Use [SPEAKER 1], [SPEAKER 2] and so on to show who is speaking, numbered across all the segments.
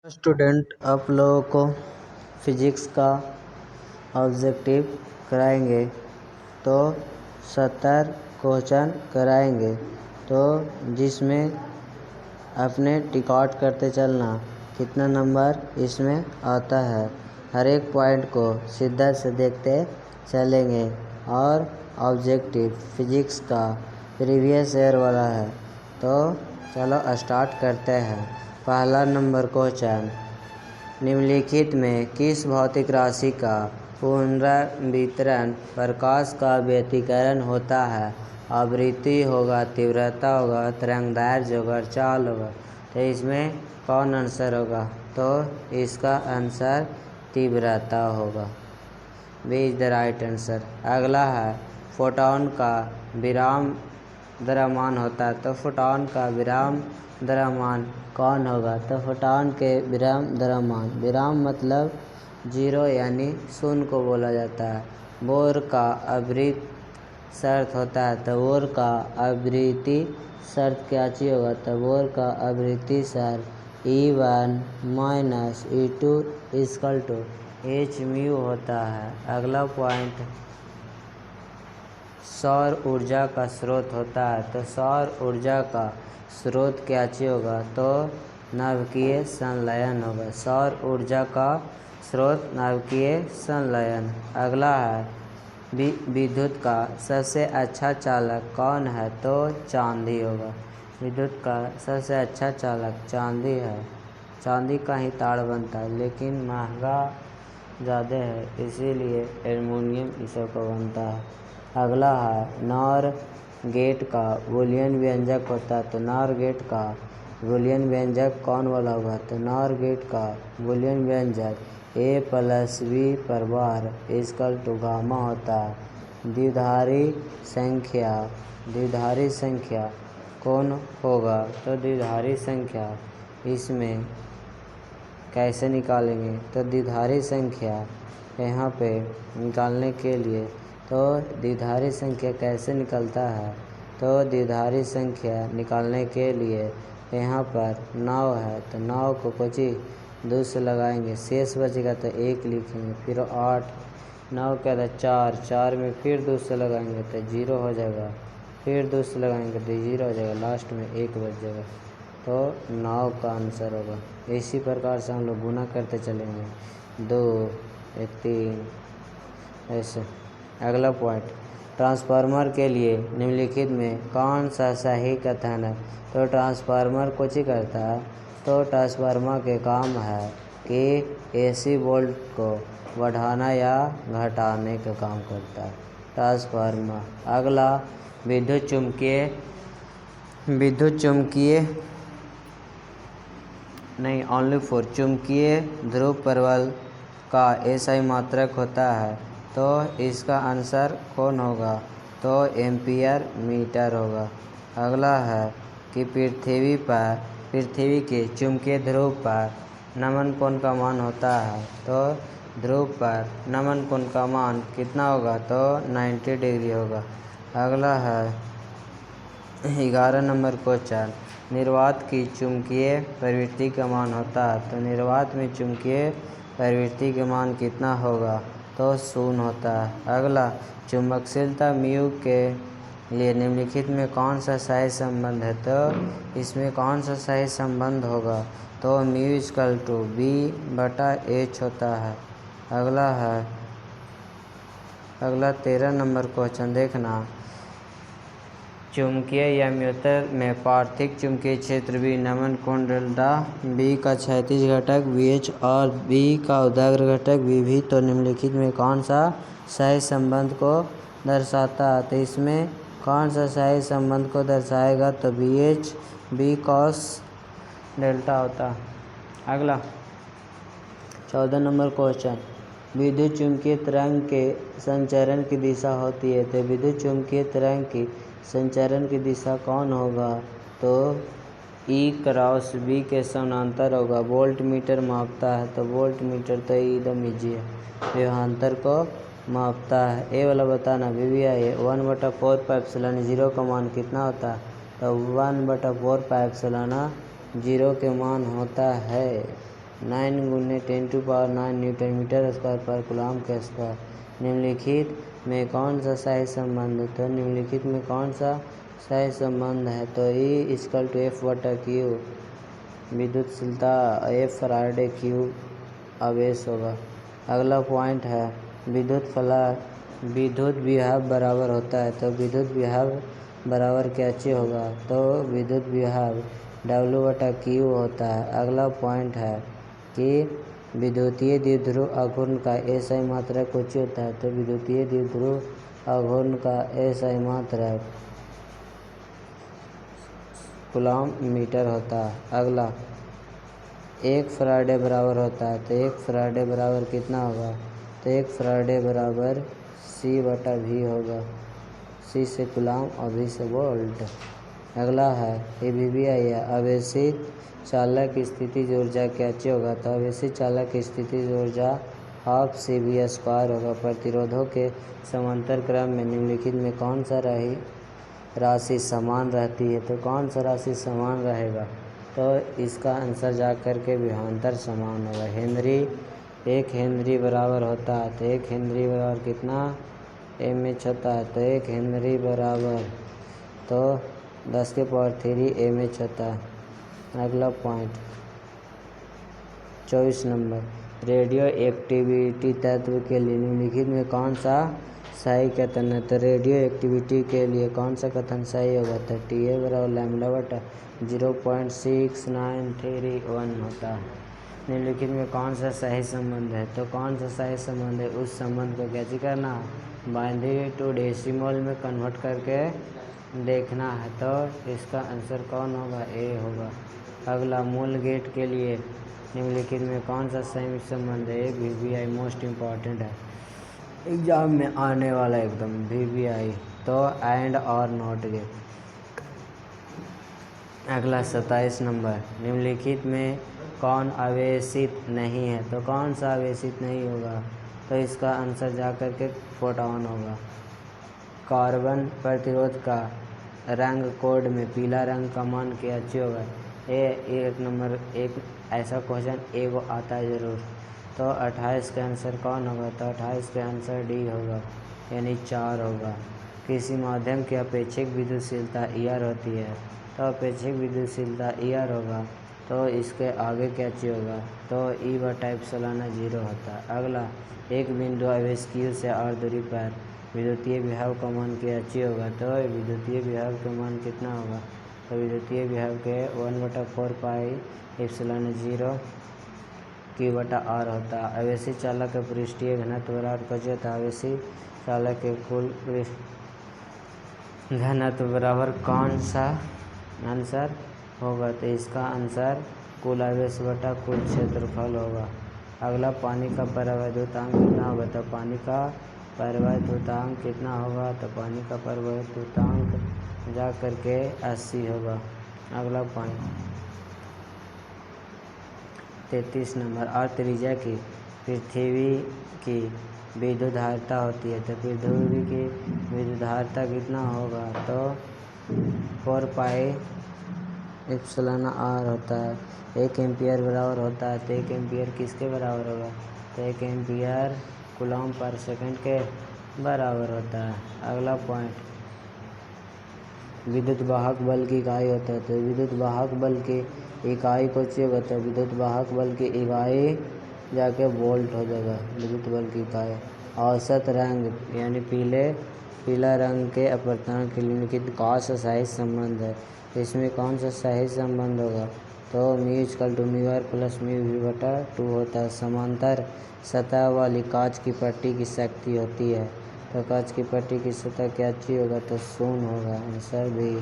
[SPEAKER 1] Student, आप लोगों को फिजिक्स का ऑब्जेक्टिव कराएंगे तो 70 क्वेश्चन कराएंगे, तो जिसमें अपने टिकआउट करते चलना कितना नंबर इसमें आता है। हर एक पॉइंट को सीधा से देखते चलेंगे और ऑब्जेक्टिव फिजिक्स का प्रीवियस ईयर वाला है। तो चलो स्टार्ट करते हैं। पहला नंबर क्वेश्चन, निम्नलिखित में किस भौतिक राशि का पुनर्वितरण प्रकाश का व्यतिकरण होता है। आवृत्ति होगा, तीव्रता होगा, तरंगदैर्घ्य होगा, चाल होगा। तो इसमें कौन आंसर होगा? तो इसका आंसर तीव्रता होगा। B is the right answer. अगला है, फोटॉन का विराम द्रव्यमान होता है, तो फोटॉन का विराम द्रव्यमान कौन होगा? तो फोटॉन के विराम द्रव्यमान, विराम मतलब जीरो यानी शून्य को बोला जाता है। बोर का आवृत्ति शर्त होता है, तो बोर का आवृत्ति शर्त क्या चीज होगा? तो बोर का आवृत्ति शर्त E1 minus E2 equal to h mu होता है। अगला पॉइंट, सौर ऊर्जा का स्रोत होता है, तो सौर ऊर्जा का स्रोत क्या चीज होगा? तो नाभिकीय संलयन होगा। सौर ऊर्जा का स्रोत नाभिकीय संलयन। अगला है, विद्युत का सबसे अच्छा चालक कौन है? तो चांदी होगा। विद्युत का सबसे अच्छा चालक चांदी है। चांदी का ही तार बनता है, लेकिन महंगा ज़्यादा है, इसीलिए एल्युमिनियम इसे को बनता है। अगला है, नॉर गेट का बूलियन व्यंजक होता है, तो नॉर गेट का बूलियन व्यंजक कौन वाला होगा? तो नॉर गेट का बूलियन व्यंजक a+b पर बार इक्वल टू गामा होता है। द्विधारी संख्या कौन होगा? तो द्विधारी संख्या इसमें कैसे निकालेंगे? तो द्विधारी संख्या यहाँ पे निकालने के लिए, तो द्विधारी संख्या कैसे निकलता है? तो द्विधारी संख्या निकालने के लिए यहाँ पर 9 है, तो 9 को कुछ 2 से लगाएंगे, शेष बचेगा तो 1 लिखेंगे। फिर 8, 9 के बाद 4, 4 में फिर 2 से लगाएंगे तो 0 हो जाएगा। फिर 2 से लगाएंगे तो 0 हो जाएगा, लास्ट में 1 बच जाएगा। तो 9 का आंसर होगा। इसी प्रकार से हम लोग गुना करते चलेंगे, 2, 3 ऐसे। अगला पॉइंट, ट्रांसफार्मर के लिए निम्नलिखित में कौन सा सही कथन है? तो ट्रांसफार्मर कुछ ही करता है, तो ट्रांसफार्मर के काम है कि AC वोल्ट को बढ़ाना या घटाने का काम करता है ट्रांसफार्मर। अगला, विद्युत चुम्बकीय नहीं, ओनली फॉर चुंबकीय ध्रुव प्रबल का SI मात्रक होता है, तो इसका आंसर कौन होगा? तो एम्पियर मीटर होगा। अगला है कि पृथ्वी के चुंबकीय ध्रुव पर नमन कोण का मान होता है, तो ध्रुव पर नमन कोण का मान कितना होगा? तो 90 डिग्री होगा। अगला है 11 नंबर क्वेश्चन, निर्वात की चुंबकीय प्रवृत्ति का मान होता है, तो निर्वात में चुंबकीय प्रवृत्ति का मान कितना होगा? तो 0 होता है। अगला, चुंबकशीलता म्यू के लिए निम्नलिखित में कौन सा सही संबंध है? तो इसमें कौन सा सही संबंध होगा? तो म्यू इक्वल टू B/H होता है। अगला है, अगला 13 नंबर क्वेश्चन देखना, चुंबकीय यम्यता में पार्थिक चुंबकीय क्षेत्र B नमन कोण डेल्टा B का क्षैतिज घटक BH और B का ऊर्ध्वाधर घटक BV, तो निम्नलिखित में कौन सा सही संबंध को दर्शाता है? तो इसमें कौन सा सही संबंध को दर्शाएगा? तो BH B cos डेल्टा होता है। अगला 14 नंबर क्वेश्चन, विद्युत चुम्बकीय तरंग के संचरण की दिशा होती है, तो विद्युत चुम्बकीय तरंग की संचरण की दिशा कौन होगा? तो E×B के समानांतर होगा। वोल्ट मीटर मापता है, तो वोल्ट मीटर तो एकदम ईजी है, विभवांतर को मापता है। ए वाला बताना, VVI 1/4πε0 का मान कितना होता है? तो 1/4πε0 के मान होता है 9 गुने 10⁹ न्यूटन मीटर स्क्वायर पर कूलम के स्क्वायर। निम्नलिखित में कौन सा सही संबंध है? तो निम्नलिखित में कौन सा सही संबंध है? तो E=F/Q विद्युतशीलता, F फैराडे, Q आवेश होगा। अगला पॉइंट है विद्युत विभव बराबर होता है। तो विद्युत विभव बराबर क्या चीज होगा? तो विद्युत विभव W/Q होता है। अगला पॉइंट है कि विद्युतीय द्विध्रुव आघूर्ण का SI मात्रक कुछ होता है। तो विद्युतीय द्विध्रुव आघूर्ण का SI मात्रक कूलम मीटर होता है। अगला 1 फैराडे बराबर होता है। तो 1 फैराडे बराबर कितना होगा? तो 1 फैराडे बराबर C/V होगा। C से कूलम और V से वोल्ट। अगला है AVBI है आवेशित चालक की स्थितिज ऊर्जा क्या चीज होगा? तो आवेशित चालक की स्थितिज ऊर्जा 12CV² होगा। प्रतिरोधों के समांतर क्रम में निम्नलिखित में कौन सा राशि समान रहती है? तो कौन सा राशि समान रहेगा? तो इसका आंसर जा कर के विभवांतर समान होगा। हेनरी 1 हेनरी बराबर होता है। तो 1 हेनरी बराबर कितना mH होता है? तो 1 हेनरी बराबर तो 10⁻³ mH होता है। अगला पॉइंट 24 नंबर रेडियो एक्टिविटी तत्व के लिए निम्नलिखित में कौन सा सही कथन है? तो रेडियो एक्टिविटी के लिए कौन सा कथन सही होगा? तो TA बराबर λ/0.6931 होता है। निम्नलिखित में कौन सा सही संबंध है? तो कौन सा सही संबंध है? उस संबंध को कैसे करना? बाइनरी टू डेसिमल में कन्वर्ट करके देखना है। तो इसका आंसर कौन होगा? A होगा। अगला मूल गेट के लिए निम्नलिखित में कौन सा सही संबंध है? VBI मोस्ट इम्पॉर्टेंट है एग्जाम में आने वाला एकदम VBI। तो एंड और नॉट गेट। अगला 27 नंबर निम्नलिखित में कौन आवेशित नहीं है? तो कौन सा आवेशित नहीं होगा? तो इसका आंसर जा कर के फोटॉन होगा। कार्बन प्रतिरोध का रंग कोड में पीला रंग का मान क्या चीज होगा? एक नंबर एक ऐसा क्वेश्चन एगो आता है जरूर। तो 28 का आंसर कौन होगा? तो 28 का आंसर D होगा यानी 4 होगा। किसी माध्यम की अपेक्षिक विद्युतशीलता ER होती है। तो अपेक्षिक विद्युतशीलता ER होगा। तो इसके आगे क्या चीज होगा? तो E/0 होता है। अगला एक बिंदु आवेश Q से R दूरी पर विद्युतीय विभव का मान क्या चीज होगा? तो विद्युतीय विभव का मान कितना होगा? तो विद्युतीय विभव के 1/4πε0 Q/R होता है। आवेशित चालक के पृष्ठीय घनत्व बराबर कुछ होता है। आवेशित चालक के कुल घनत्व बराबर कौन सा आंसर होगा? तो इसका आंसर कुल आवेश बटा कुल क्षेत्रफल होगा। अगला पानी का परिवर्तनांक कितना होगा? तो पानी का परिवर्तनांक कितना होगा? तो पानी का परिवर्तनांक जा करके 80 होगा। अगला पॉइंट 33 नंबर और त्रिज्या की पृथ्वी की विद्युत धारिता होती है। तो पृथ्वी की विद्युत धारिता कितना होगा? तो 4πε0R होता है। 1 एम्पियर बराबर होता है। तो 1 एम्पियर किसके बराबर होगा? तो 1 एम्पियर कूलम पर सेकंड के बराबर होता है। अगला पॉइंट विद्युत वाहक बल की इकाई होता है। तो विद्युत वाहक बल की इकाई को चाहिए होता है। विद्युत वाहक बल की इकाई जाके वोल्ट हो जाएगा। विद्युत बल की इकाई औसत रंग यानी पीला रंग के अपवर्तनांक के निम्नलिखित कौन सा सही संबंध है? इसमें कौन सा सही संबंध होगा? तो μ=μr + μv/2 होता है। समांतर सतह वाली कांच की पट्टी की शक्ति होती है। तो कांच की पट्टी की सतह क्या चीज होगा? तो 0 होगा। आंसर भी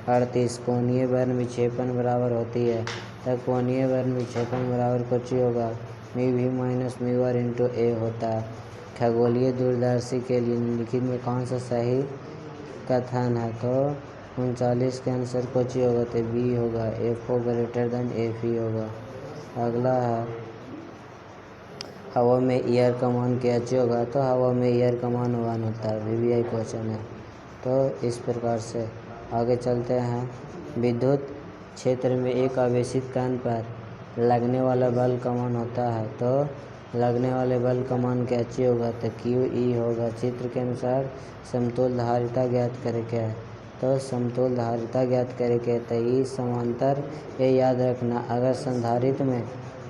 [SPEAKER 1] 38 कोणीय वर्ण विक्षेपण बराबर होती है। तो कोणीय वर्ण विक्षेपण बराबर कुछ होगा μv - μr × A होता है। खगोलीय दूरदर्शी के लिए निम्नलिखित में कौन सा सही कथन है? तो 39 के आंसर कुछ होगा? तो B होगा। FO > FE होगा। अगला है हवा में ER का मान क्या चीज होगा? तो हवा में ER का मान 1 होता है। VBI क्वेश्चन है। तो इस प्रकार से आगे चलते हैं। विद्युत क्षेत्र में एक आवेशित कण पर लगने वाला बल का मान होता है, तो लगने वाले बल का मान क्या ची होगा, तो क्यू ई होगा। चित्र के अनुसार समतोल धारिता ज्ञात करके है, तो समतोल धारिता ज्ञात करके तो ई समांतर। ये याद रखना, अगर संधारित्र में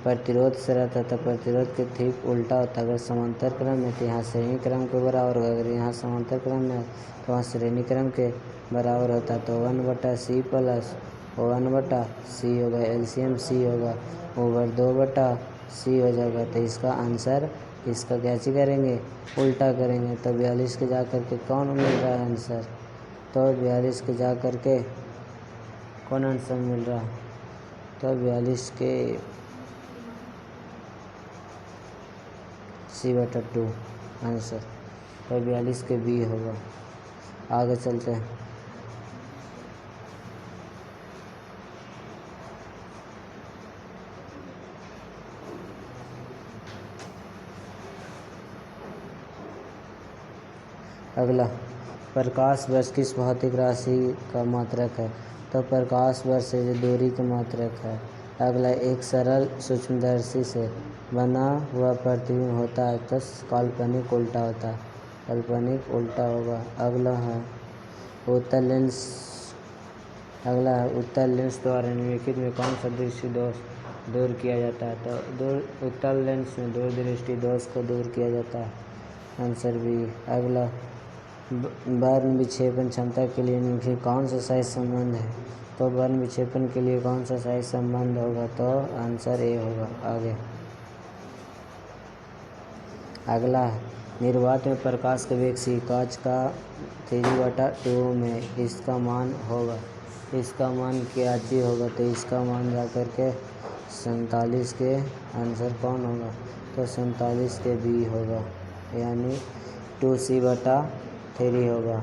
[SPEAKER 1] प्रतिरोध से रहता है तो प्रतिरोध के ठीक उल्टा होता है। अगर समांतर क्रम में तो यहाँ श्रेणी क्रम के बराबर होगा, अगर यहाँ समांतर क्रम में तो वहाँ श्रेणी क्रम के बराबर होता है। तो 1/c प्लस 1/c होगा, एलसीएम c होगा, ओवर 2/c हो जाएगा। तो इसका आंसर, इसका क्या चीज करेंगे, उल्टा करेंगे। तो 42 के जा करके कौन मिल रहा है आंसर, तो 42 के जा करके कौन आंसर मिल रहा है, तो 42 के C/2 आंसर, तो 42 के बी होगा। आगे चलते हैं। अगला, प्रकाश वर्ष किस भौतिक राशि का मात्रक है, तो प्रकाश वर्ष से जो दूरी का मात्रक है। अगला, एक सरल सूक्ष्मदर्शी से बना हुआ प्रतिबिंब होता है, तो काल्पनिक उल्टा होता है, काल्पनिक उल्टा होगा। अगला है उत्तल लेंस। अगला है उत्तल लेंस द्वारा निम्नलिखित में कौन सा दृष्टि दोष दूर किया जाता है, तो उत्तल लेंस में दूरदृष्टि दोष को दूर किया जाता है, आंसर बी। अगला, वर्ण विक्षेपण क्षमता के लिए निम्नलिखित कौन सा सही संबंध है, तो वर्ण विक्षेपण के लिए कौन सा सही संबंध होगा, तो आंसर ए होगा। आगे अगला है निर्वात में प्रकाश का वेग सी कांच का 3/2 में इसका मान होगा, इसका मान क्या चीज होगा, तो इसका मान जा कर के 47 के आंसर कौन होगा, तो 47 के बी होगा, यानी 2c/3 होगा।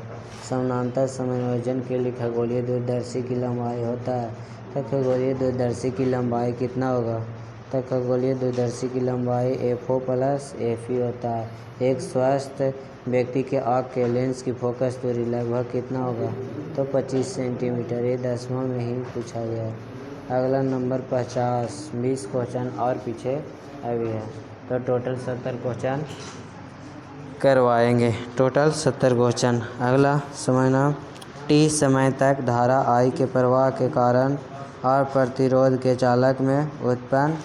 [SPEAKER 1] समानांतर समायोजन के लिए खगोलीय दूरदर्शी की लंबाई होता है, तो खगोलीय दूरदर्शी की लंबाई कितना होगा, तो खगोलीय दूरदर्शी की लंबाई FO + FE होता है। एक स्वस्थ व्यक्ति के आँख के लेंस की फोकस दूरी लगभग कितना होगा, तो 25 सेंटीमीटर। ये 10वां में ही पूछा गया है। अगला नंबर 50, 20 क्वेश्चन और पीछे अभी है, तो टोटल 70 क्वेश्चन करवाएंगे, टोटल 70 क्वेश्चन। अगला समझना, T समय तक धारा I के प्रवाह के कारण और प्रतिरोध के चालक में उत्पन्न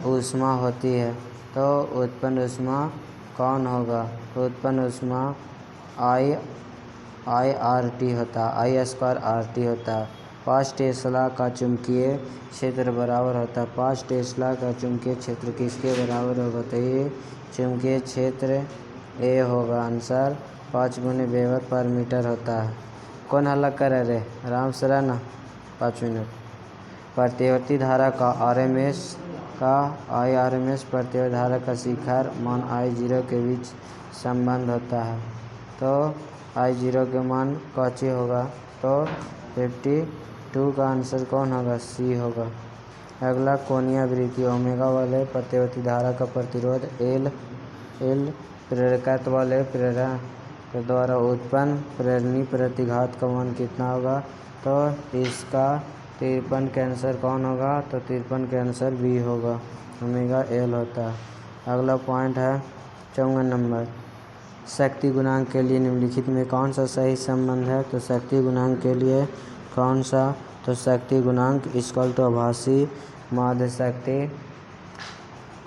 [SPEAKER 1] ऊष्मा होती है, तो उत्पन्न ऊष्मा कौन होगा, उत्पन्न ऊष्मा I/RT होता है, I² होता है। 5 टेस्ला का चुंबकीय क्षेत्र बराबर होता है, 5 टेस्ला का चुंबकीय क्षेत्र किसके बराबर होगा, तो ये चुंबकीय क्षेत्र ए होगा, आंसर 5 × वेबर/मीटर होता है। कौन हल्ला करे रे, आराम से रहना, 5 मिनट। प्रतिवर्ती धारा का RMS का IRMS प्रतिवर्ती धारा का शिखर मान I0 के बीच संबंध होता है, तो I0 के मान कौची होगा, तो 52 का आंसर कौन होगा, सी होगा। अगला, कोणीय आवृत्ति ओमेगा वाले प्रतिवर्ती धारा का प्रतिरोध L प्रेरकत्व वाले प्रेरक के द्वारा उत्पन्न प्रेरणीय प्रतिघात का मान कितना होगा, तो इसका 53 के आंसर कौन होगा, तो 53 के आंसर बी होगा, ओमेगा L होता है। अगला पॉइंट है 54 नंबर, शक्ति गुणांक के लिए निम्नलिखित में कौन सा सही संबंध है, तो शक्ति गुणांक के लिए कौन सा, तो शक्ति गुणांक = आभासी माध्य शक्ति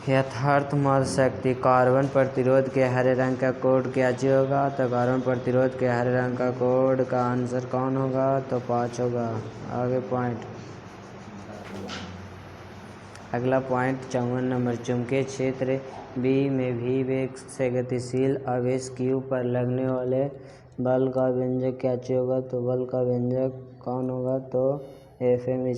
[SPEAKER 1] यथार्थ माध्य शक्ति। कार्बन प्रतिरोध के हरे रंग का कोड क्या चीज होगा, तो कार्बन प्रतिरोध के हरे रंग का कोड का आंसर कौन होगा, तो 5 होगा। आगे पॉइंट, अगला पॉइंट 54 नंबर, चुंबकीय क्षेत्र बी में भी वेग से गतिशील आवेश Q पर लगने वाले बल का व्यंजक क्या चीज होगा, तो बल का व्यंजक कौन होगा, तो Fm =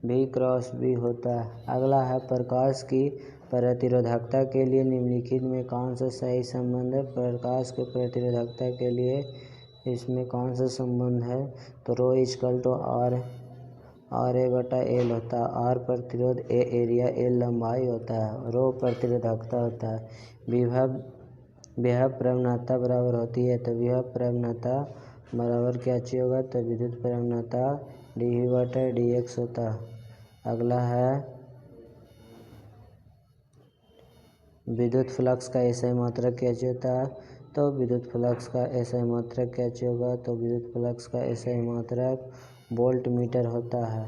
[SPEAKER 1] V/B होता है। अगला है प्रकाश की प्रतिरोधकता के लिए निम्नलिखित में कौन सा सही संबंध है, प्रकाश के प्रतिरोधकता के लिए इसमें कौन सा संबंध है, तो ρ RA/L होता है। R प्रतिरोध, A एरिया, L लंबाई होता है, ρ प्रतिरोधकता होता है। विभव प्रवणता बराबर होती है, तो विभव प्रवणता बराबर क्या चीज होगा, तो विद्युत प्रवणता dV/dx होता है। अगला है विद्युत फ्लक्स का एसआई मात्रक क्या होता है। तो विद्युत फ्लक्स का एसआई मात्रक क्या होगा। तो विद्युत फ्लक्स का एसआई मात्रक वोल्ट मीटर होता है।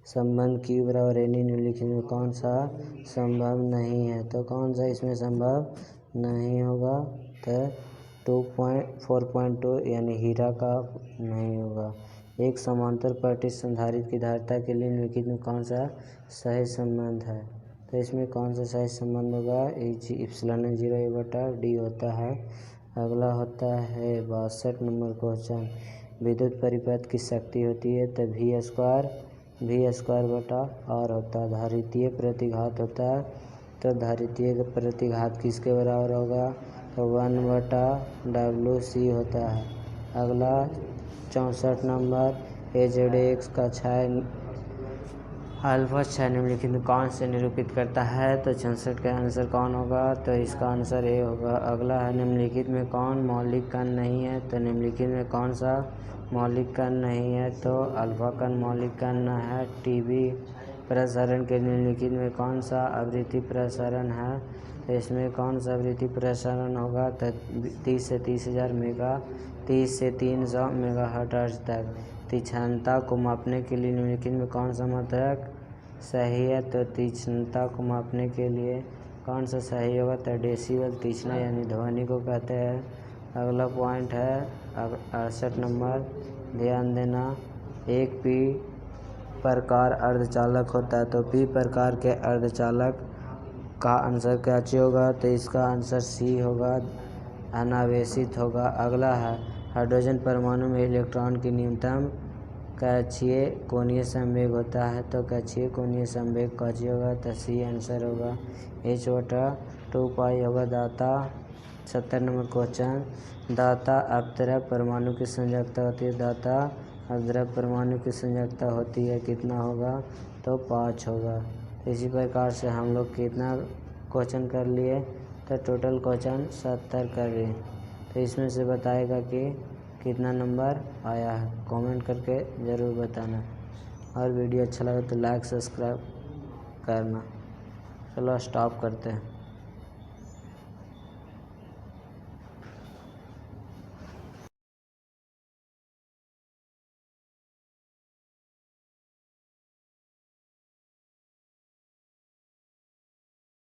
[SPEAKER 1] संबंध Q बराबर N निम्नलिखित में कौन सा संभव नहीं है। तो कौन सा इसमें संभव नहीं होगा। तो 4.2 यानी हीरा का नहीं होगा। एक समांतर पट्टी संधारित्र की धारिता के लिए निम्नलिखित में कौन सा सही संबंध है। तो इसमें कौन सा सही संबंध होगा। ε0 होता है। अगला होता है 62 नंबर क्वेश्चन। विद्युत परिपथ की शक्ति होती है तो V स्क्वायर बटा R होता है। धारितीय प्रतिघात होता है तो धारितीय प्रतिघात किसके बराबर होगा। तो 1/WC होता है। अगला 64 नंबर AZX का क्षय अल्फा क्षय निम्नलिखित में कौन से निरूपित करता है। तो 66 का आंसर कौन होगा। तो इसका आंसर ए होगा। अगला है निम्नलिखित में कौन मौलिक कण नहीं है। तो निम्नलिखित में कौन सा मौलिक कण नहीं है। तो अल्फा कण मौलिक कण न है। टीवी प्रसारण के निम्नलिखित में कौन सा आवृत्ति प्रसारण है। तो इसमें कौन सा आवृत्ति प्रसारण होगा। तो 30 से 30,000 मेगा 30 से 300 मेगाहर्ट्ज तक। तीक्ष्णता को मापने के लिए निम्नलिखित में कौन सा मात्रक सही है। तो तीक्ष्णता को मापने के लिए कौन सा सही होगा। तो डेसिबल तीक्ष्णता यानी ध्वनि को कहते हैं। अगला पॉइंट है 68 नंबर। ध्यान देना, एक पी प्रकार अर्धचालक होता है। तो पी प्रकार के अर्धचालक का आंसर क्या होगा। तो इसका आंसर सी होगा, अनावेशित होगा। अगला है हाइड्रोजन परमाणु में इलेक्ट्रॉन की न्यूनतम कक्षीय कोणीय संवेग होता है। तो कक्षीय कोणीय संवेग का होगा। तो सी आंसर होगा, h/2π होगा। दाता 70 नंबर क्वेश्चन। दाता अपद्रव परमाणु की संयोजकता होती है। दाता अपद्रव परमाणु की संयोजकता होती है कितना होगा। तो 5 होगा। इसी प्रकार से हम लोग कितना क्वेश्चन कर लिए। तो टोटल क्वेश्चन 70 कर लिए। तो इसमें से बताएगा कि कितना नंबर आया है। कमेंट करके ज़रूर बताना और वीडियो अच्छा लगे तो लाइक सब्सक्राइब करना। चलो स्टॉप करते हैं।